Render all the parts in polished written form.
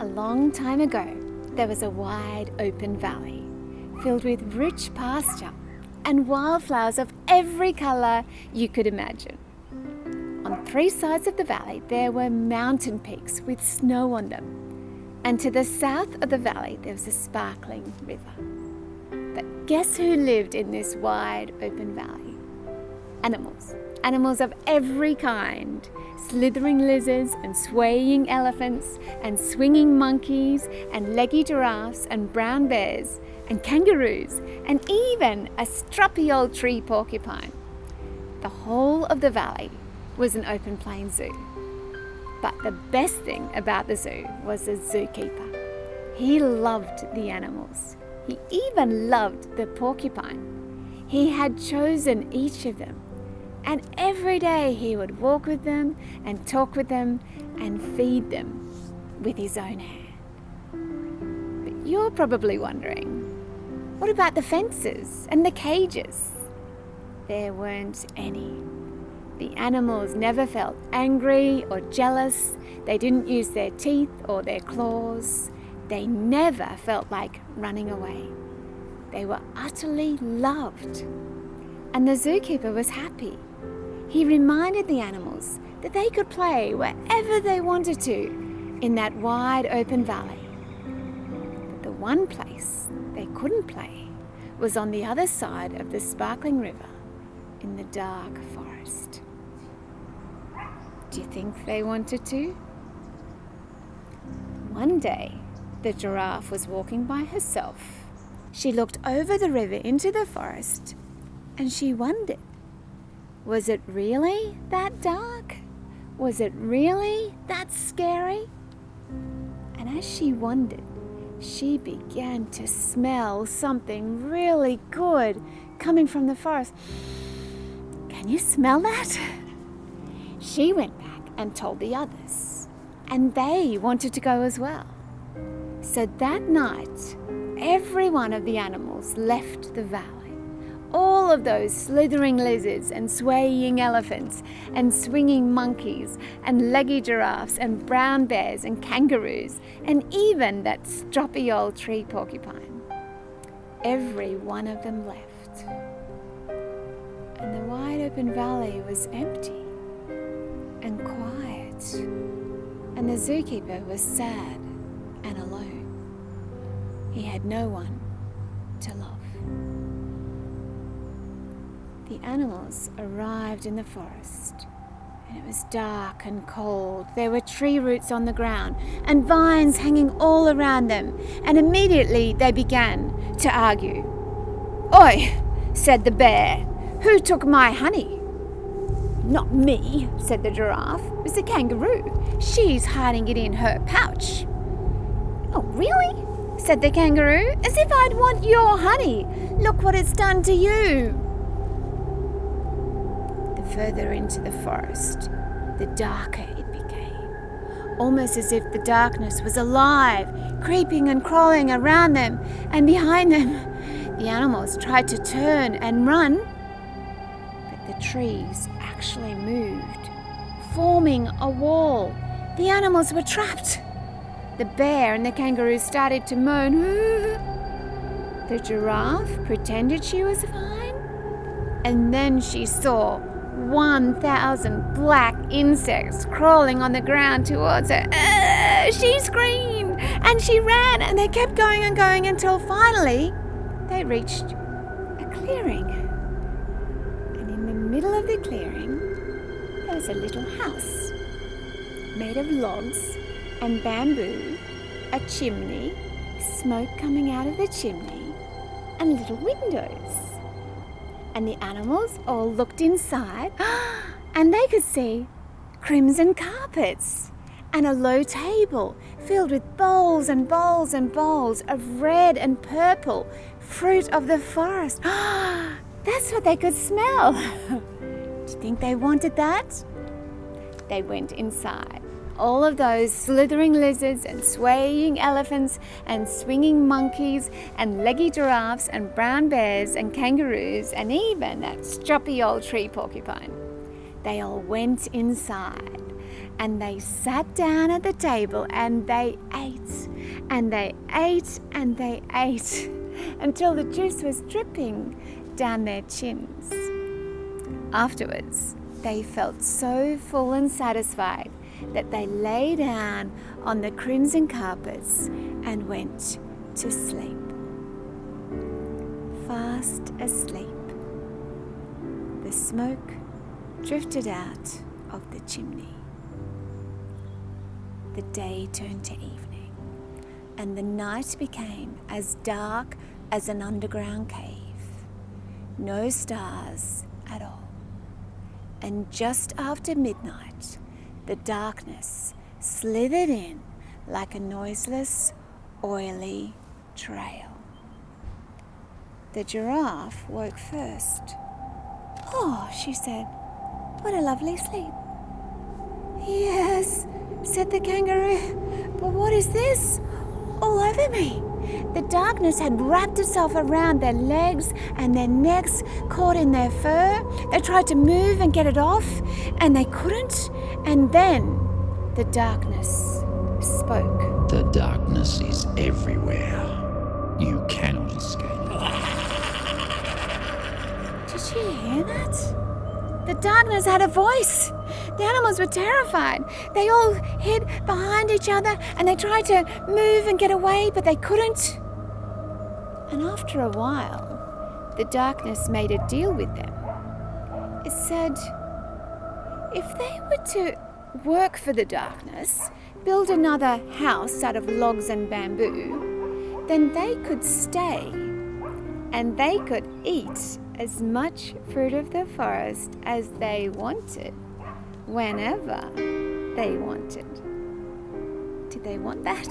A long time ago, there was a wide open valley filled with rich pasture and wildflowers of every colour you could imagine. On 3 sides of the valley, there were mountain peaks with snow on them. And to the south of the valley, there was a sparkling river. But guess who lived in this wide open valley? Animals. Animals of every kind. Slithering lizards and swaying elephants and swinging monkeys and leggy giraffes and brown bears and kangaroos and even a stroppy old tree porcupine. The whole of the valley was an open plain zoo. But the best thing about the zoo was the zookeeper. He loved the animals. He even loved the porcupine. He had chosen each of them. And every day he would walk with them and talk with them and feed them with his own hand. But you're probably wondering, what about the fences and the cages? There weren't any. The animals never felt angry or jealous. They didn't use their teeth or their claws. They never felt like running away. They were utterly loved. And the zookeeper was happy. He reminded the animals that they could play wherever they wanted to in that wide open valley. But the one place they couldn't play was on the other side of the sparkling river in the dark forest. Do you think they wanted to? One day, the giraffe was walking by herself. She looked over the river into the forest and she wondered, was it really that dark? Was it really that scary? And as she wondered, she began to smell something really good coming from the forest. Can you smell that? She went back and told the others, and they wanted to go as well. So that night, every one of the animals left the valley. All of those slithering lizards and swaying elephants and swinging monkeys and leggy giraffes and brown bears and kangaroos and even that stroppy old tree porcupine. Every one of them left. And the wide open valley was empty and quiet. And the zookeeper was sad and alone. He had no one to love. The animals arrived in the forest, and it was dark and cold. There were tree roots on the ground and vines hanging all around them, and immediately they began to argue. "Oi," said the bear, "who took my honey?" "Not me," said the giraffe. "It was the kangaroo. She's hiding it in her pouch." "Oh, really?" said the kangaroo. "As if I'd want your honey. Look what it's done to you." Further into the forest, the darker it became, almost as if the darkness was alive, creeping and crawling around them and behind them. The animals tried to turn and run, but the trees actually moved, forming a wall. The animals were trapped. The bear and the kangaroo started to moan. The giraffe pretended she was fine, and then she saw 1,000 black insects crawling on the ground towards her. She screamed and she ran, and they kept going and going until finally they reached a clearing. And in the middle of the clearing, there was a little house made of logs and bamboo, a chimney, smoke coming out of the chimney, and little windows. And the animals all looked inside, and they could see crimson carpets and a low table filled with bowls and bowls and bowls of red and purple fruit of the forest. That's what they could smell. Do you think they wanted that? They went inside. All of those slithering lizards and swaying elephants and swinging monkeys and leggy giraffes and brown bears and kangaroos and even that stroppy old tree porcupine. They all went inside, and they sat down at the table and they ate, and they ate, and they ate, until the juice was dripping down their chins. Afterwards, they felt so full and satisfied that they lay down on the crimson carpets and went to sleep. Fast asleep. The smoke drifted out of the chimney. The day turned to evening, and the night became as dark as an underground cave. No stars at all. And just after midnight, the darkness slithered in like a noiseless, oily trail. The giraffe woke first. "Oh," she said, "what a lovely sleep." "Yes," said the kangaroo, "but what is this all over me?" The darkness had wrapped itself around their legs and their necks, caught in their fur. They tried to move and get it off, and they couldn't. And then the darkness spoke. The darkness is everywhere. You cannot escape. Did you hear that? The darkness had a voice. The animals were terrified. They all hid behind each other and they tried to move and get away, but they couldn't. And after a while, the darkness made a deal with them. It said, if they were to work for the darkness, build another house out of logs and bamboo, then they could stay and they could eat as much fruit of the forest as they wanted, whenever they wanted. Did they want that?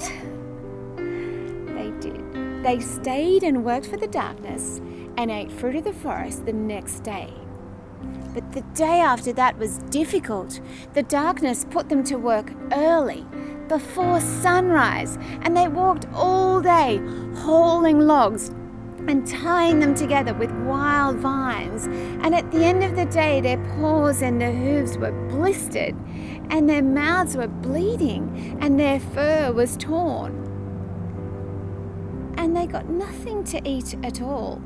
They did. They stayed and worked for the darkness and ate fruit of the forest the next day. But the day after that was difficult. The darkness put them to work early, before sunrise, and they walked all day hauling logs and tying them together with wild vines. And at the end of the day, their paws and their hooves were blistered, and their mouths were bleeding, and their fur was torn. And they got nothing to eat at all,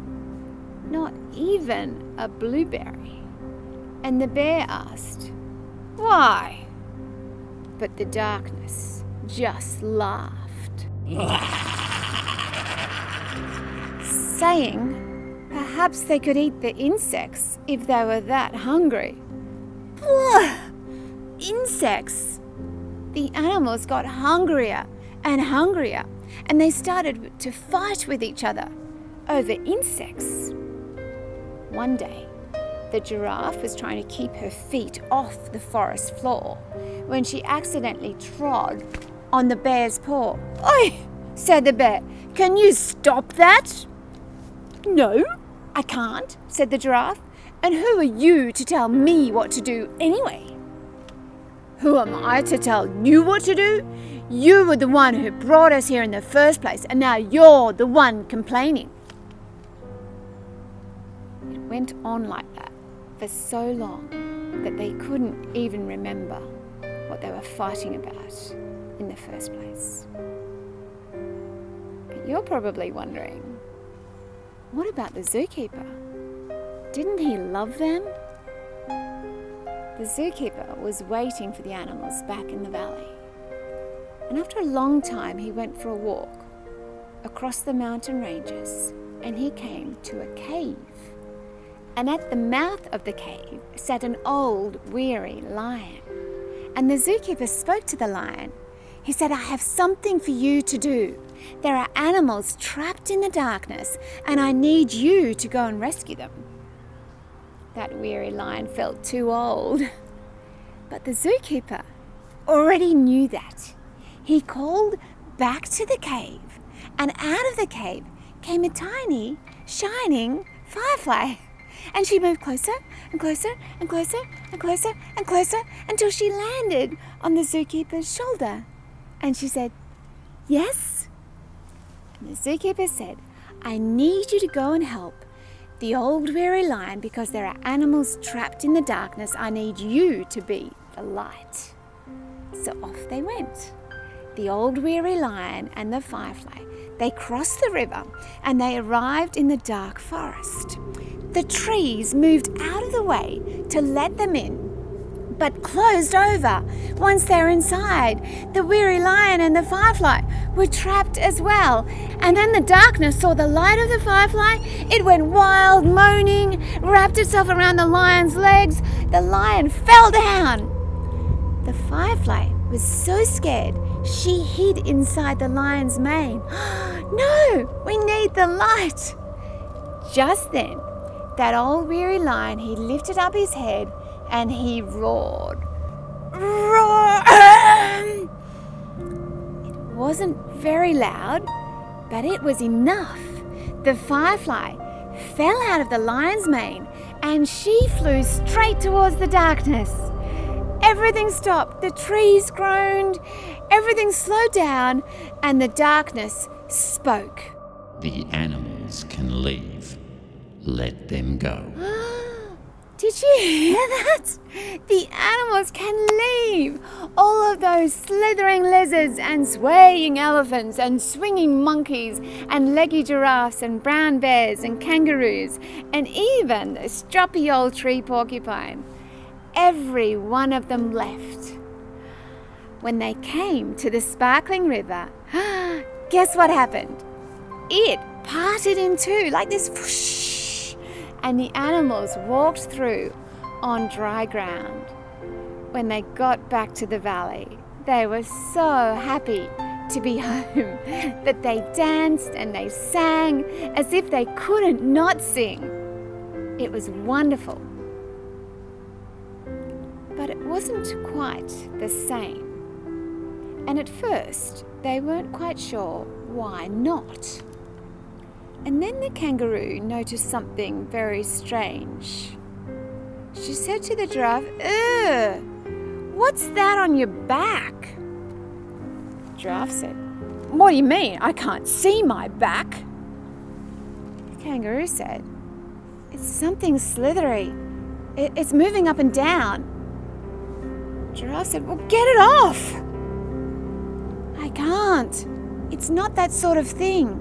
not even a blueberry. And the bear asked, "Why?" But the darkness just laughed, saying perhaps they could eat the insects if they were that hungry. Ugh! Insects! The animals got hungrier and hungrier, and they started to fight with each other over insects. One day, the giraffe was trying to keep her feet off the forest floor when she accidentally trod on the bear's paw. "Oi!" said the bear. "Can you stop that?" "No, I can't," said the giraffe. "And who are you to tell me what to do anyway?" "Who am I to tell you what to do? You were the one who brought us here in the first place, and now you're the one complaining." It went on like that for so long that they couldn't even remember what they were fighting about in the first place. But you're probably wondering, what about the zookeeper? Didn't he love them? The zookeeper was waiting for the animals back in the valley. And after a long time, he went for a walk across the mountain ranges, and he came to a cave. And at the mouth of the cave sat an old, weary lion. And the zookeeper spoke to the lion. He said, "I have something for you to do. There are animals trapped in the darkness, and I need you to go and rescue them." That weary lion felt too old. But the zookeeper already knew that. He called back to the cave, and out of the cave came a tiny, shining firefly. And she moved closer and closer and closer and closer and closer until she landed on the zookeeper's shoulder. And she said, "Yes?" And the zookeeper said, "I need you to go and help the old weary lion because there are animals trapped in the darkness. I need you to be the light." So off they went. The old weary lion and the firefly, they crossed the river and they arrived in the dark forest. The trees moved out of the way to let them in, but closed over once they were inside. The weary lion and the firefly were trapped as well. And then the darkness saw the light of the firefly. It went wild, moaning, wrapped itself around the lion's legs. The lion fell down. The firefly was so scared, she hid inside the lion's mane. No, we need the light. Just then, that old weary lion, he lifted up his head and he roared. Roar! It wasn't very loud, but it was enough. The firefly fell out of the lion's mane and she flew straight towards the darkness. Everything stopped, the trees groaned, everything slowed down, and the darkness spoke. The animals can leave. Let them go. Did you hear that? The animals can leave. All of those slithering lizards and swaying elephants and swinging monkeys and leggy giraffes and brown bears and kangaroos and even the stroppy old tree porcupine. Every one of them left. When they came to the sparkling river, guess what happened? It parted in two like this, whoosh, and the animals walked through on dry ground. When they got back to the valley, they were so happy to be home that they danced and they sang as if they couldn't not sing. It was wonderful. But it wasn't quite the same. And at first, they weren't quite sure why not. And then the kangaroo noticed something very strange. She said to the giraffe, "Ugh, what's that on your back?" The giraffe said, "What do you mean? I can't see my back." The kangaroo said, "It's something slithery. It's moving up and down." Giraffe said, "Well, get it off." "I can't. It's not that sort of thing.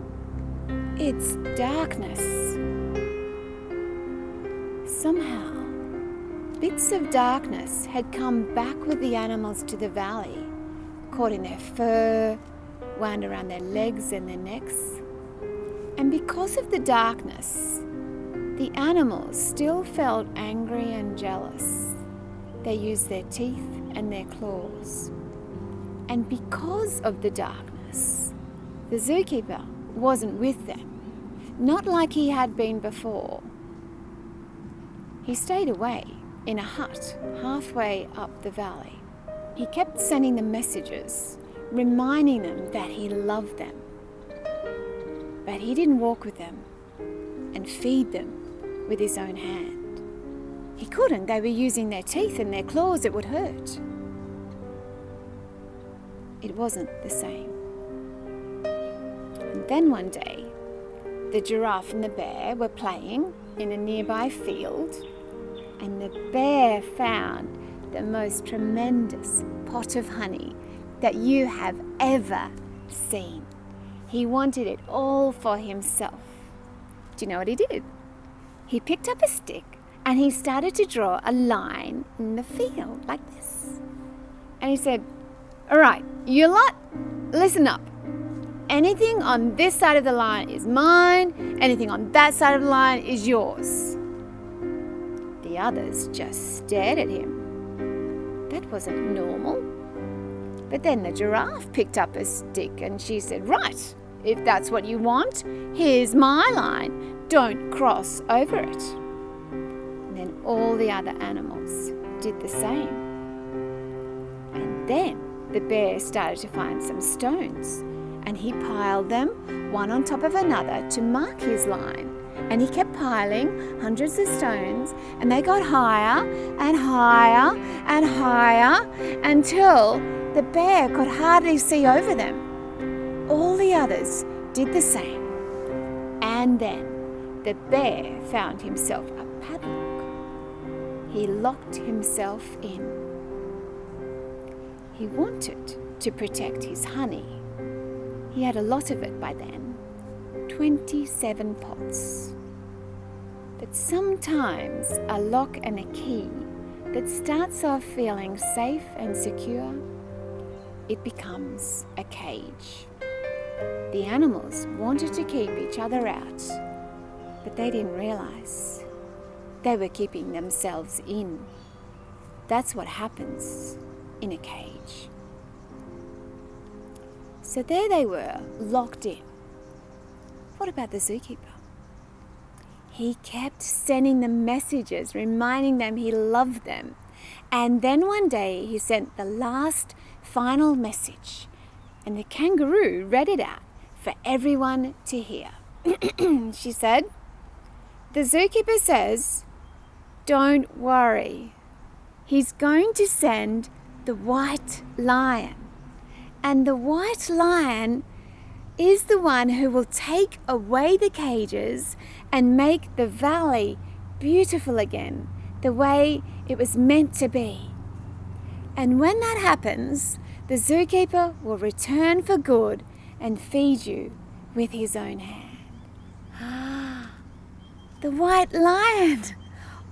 It's darkness." Somehow, bits of darkness had come back with the animals to the valley, caught in their fur, wound around their legs and their necks. And because of the darkness, the animals still felt angry and jealous. They used their teeth and their claws. And because of the darkness, the zookeeper wasn't with them, not like he had been before. He stayed away in a hut halfway up the valley. He kept sending them messages, reminding them that he loved them. But he didn't walk with them and feed them with his own hand. He couldn't. They were using their teeth and their claws. It would hurt. It wasn't the same. And then one day, the giraffe and the bear were playing in a nearby field, and the bear found the most tremendous pot of honey that you have ever seen. He wanted it all for himself. Do you know what he did? He picked up a stick and he started to draw a line in the field like this. And he said, "All right, you lot, listen up. Anything on this side of the line is mine. Anything on that side of the line is yours." The others just stared at him. That wasn't normal. But then the giraffe picked up a stick and she said, "Right, if that's what you want, here's my line. Don't cross over it." And then all the other animals did the same. And then the bear started to find some stones, and he piled them one on top of another to mark his line. And he kept piling hundreds of stones, and they got higher and higher and higher until the bear could hardly see over them. All the others did the same. And then the bear found himself a padlock. He locked himself in. He wanted to protect his honey. He had a lot of it by then, 27 pots. But sometimes a lock and a key that starts off feeling safe and secure, it becomes a cage. The animals wanted to keep each other out, but they didn't realize they were keeping themselves in. That's what happens in a cage. So there they were, locked in. What about the zookeeper? He kept sending them messages, reminding them he loved them. And then one day he sent the last, final message, and the kangaroo read it out for everyone to hear. She said, "The zookeeper says, don't worry. He's going to send the white lion. And the white lion is the one who will take away the cages and make the valley beautiful again, the way it was meant to be. And when that happens, the zookeeper will return for good and feed you with his own hand." The white lion!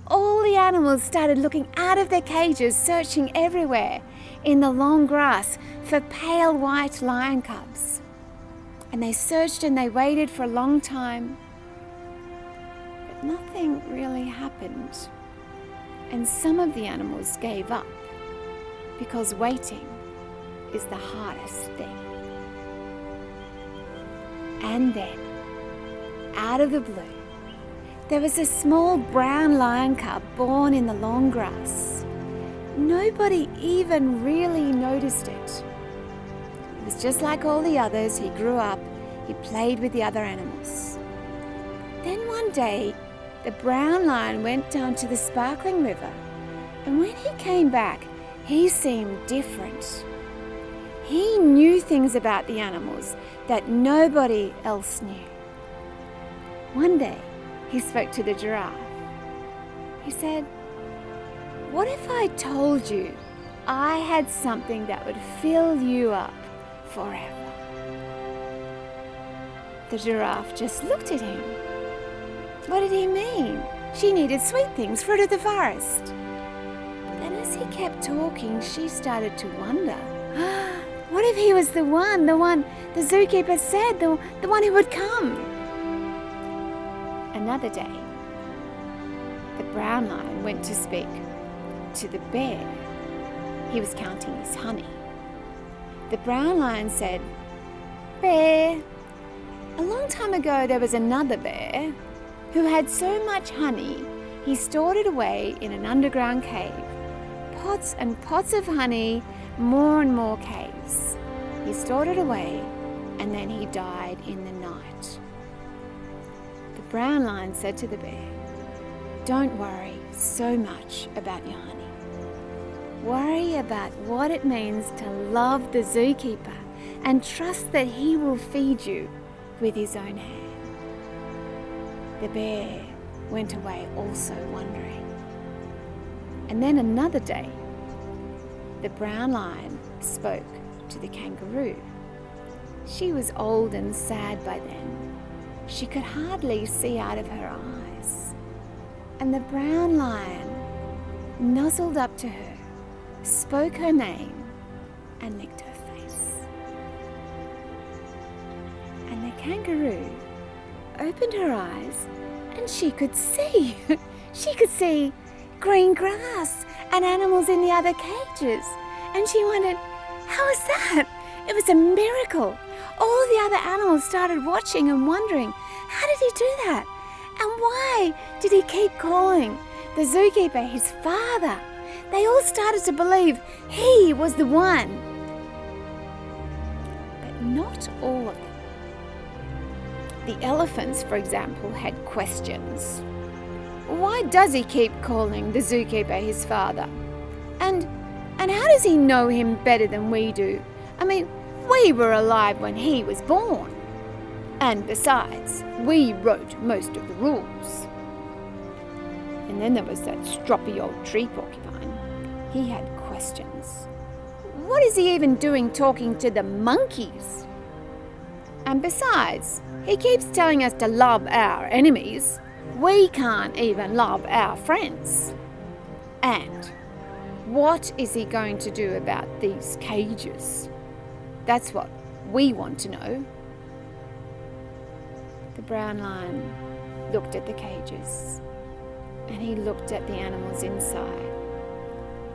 All the animals started looking out of their cages, searching everywhere in the long grass for pale white lion cubs. And they searched and they waited for a long time, but nothing really happened. And some of the animals gave up, because waiting is the hardest thing. And then, out of the blue, there was a small brown lion cub born in the long grass. Nobody even really noticed it. It was just like all the others. He grew up, he played with the other animals. Then one day, the brown lion went down to the sparkling river, and when he came back, he seemed different. He knew things about the animals that nobody else knew. One day, he spoke to the giraffe. He said, "What if I told you I had something that would fill you up forever?" The giraffe just looked at him. What did he mean? She needed sweet things, fruit of the forest. Then as he kept talking, she started to wonder, what if he was the one the zookeeper said, the one who would come? Another day, the brown lion went to speak to the bear. He was counting his honey. The brown lion said, "Bear, a long time ago there was another bear who had so much honey he stored it away in an underground cave. Pots and pots of honey, more and more caves. He stored it away and then he died in the night." The brown lion said to the bear, "Don't worry so much about your honey. Worry about what it means to love the zookeeper and trust that he will feed you with his own hand." The bear went away also wondering. And then another day, the brown lion spoke to the kangaroo. She was old and sad by then. She could hardly see out of her eyes. And the brown lion nuzzled up to her, spoke her name, and licked her face. And the kangaroo opened her eyes and she could see. She could see green grass and animals in the other cages. And she wondered, how was that? It was a miracle. All the other animals started watching and wondering, how did he do that? And why did he keep calling the zookeeper his father? They all started to believe he was the one. But not all of them. The elephants, for example, had questions. Why does he keep calling the zookeeper his father? And how does he know him better than we do? I mean, we were alive when he was born. And besides, we wrote most of the rules. And then there was that stroppy old tree porcupine. He had questions. what is he even doing talking to the monkeys? And besides, he keeps telling us to love our enemies. We can't even love our friends. And what is he going to do about these cages? That's what we want to know. The brown lion looked at the cages, and he looked at the animals inside,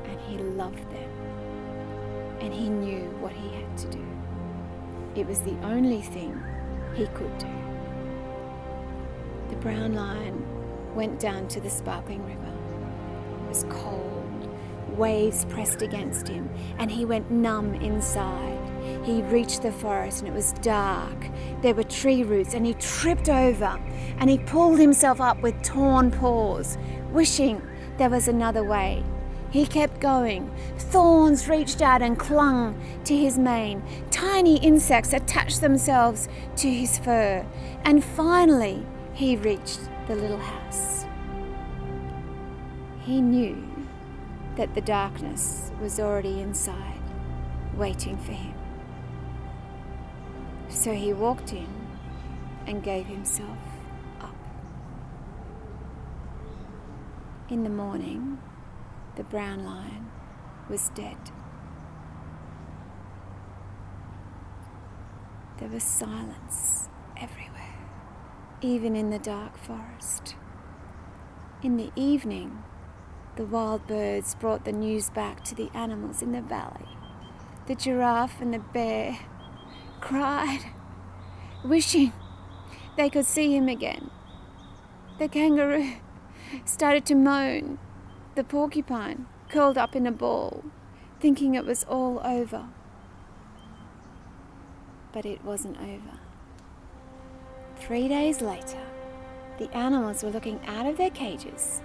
and he loved them, and he knew what he had to do. It was the only thing he could do. The brown lion went down to the sparkling river. It was cold, waves pressed against him, and he went numb inside. He reached the forest and it was dark. There were tree roots and he tripped over, and he pulled himself up with torn paws, wishing there was another way. He kept going. Thorns reached out and clung to his mane. Tiny insects attached themselves to his fur. And finally, he reached the little house. He knew that the darkness was already inside, waiting for him. So he walked in and gave himself up. In the morning, the brown lion was dead. There was silence everywhere, even in the dark forest. In the evening, the wild birds brought the news back to the animals in the valley. The giraffe and the bear cried, wishing they could see him again. The kangaroo started to moan. The porcupine curled up in a ball, thinking it was all over. But it wasn't over. 3 days later, the animals were looking out of their cages,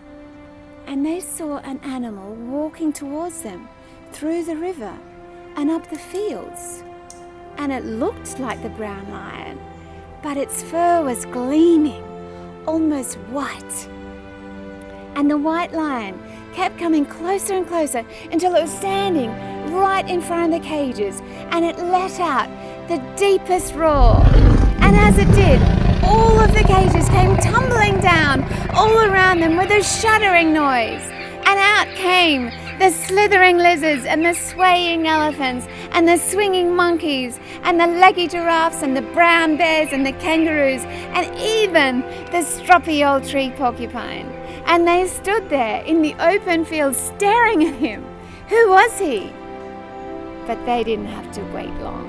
and they saw an animal walking towards them through the river and up the fields. And it looked like the brown lion, but its fur was gleaming, almost white. And the white lion kept coming closer and closer until it was standing right in front of the cages, and it let out the deepest roar. And as it did, all of the cages came tumbling down all around them with a shuddering noise. And out came the slithering lizards and the swaying elephants and the swinging monkeys and the leggy giraffes and the brown bears and the kangaroos and even the stroppy old tree porcupine. And they stood there in the open field staring at him. Who was he? But they didn't have to wait long.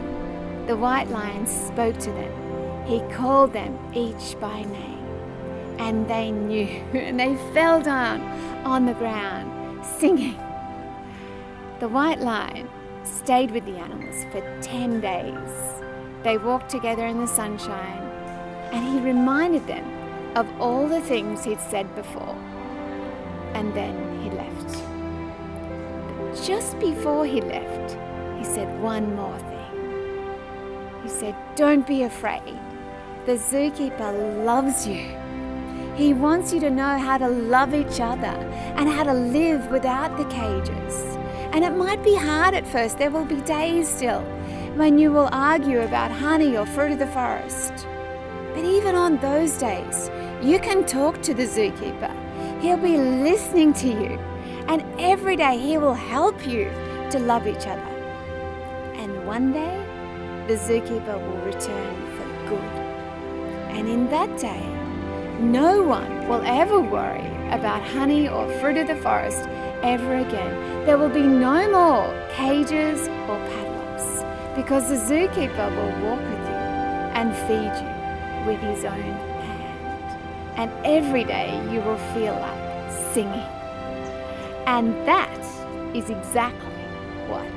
The white lion spoke to them. He called them each by name, and they knew, and they fell down on the ground, singing. The white lion stayed with the animals for 10 days. They walked together in the sunshine, and he reminded them of all the things he'd said before. And then he left. But just before he left, he said one more thing. He said, "Don't be afraid. The zookeeper loves you. He wants you to know how to love each other and how to live without the cages. And it might be hard at first. There will be days still when you will argue about honey or fruit of the forest. But even on those days, you can talk to the zookeeper. He'll be listening to you. And every day he will help you to love each other. And one day, the zookeeper will return for good. And in that day, no one will ever worry about honey or fruit of the forest ever again. There will be no more cages or padlocks, because the zookeeper will walk with you and feed you with his own hand. And every day you will feel like singing. And that is exactly what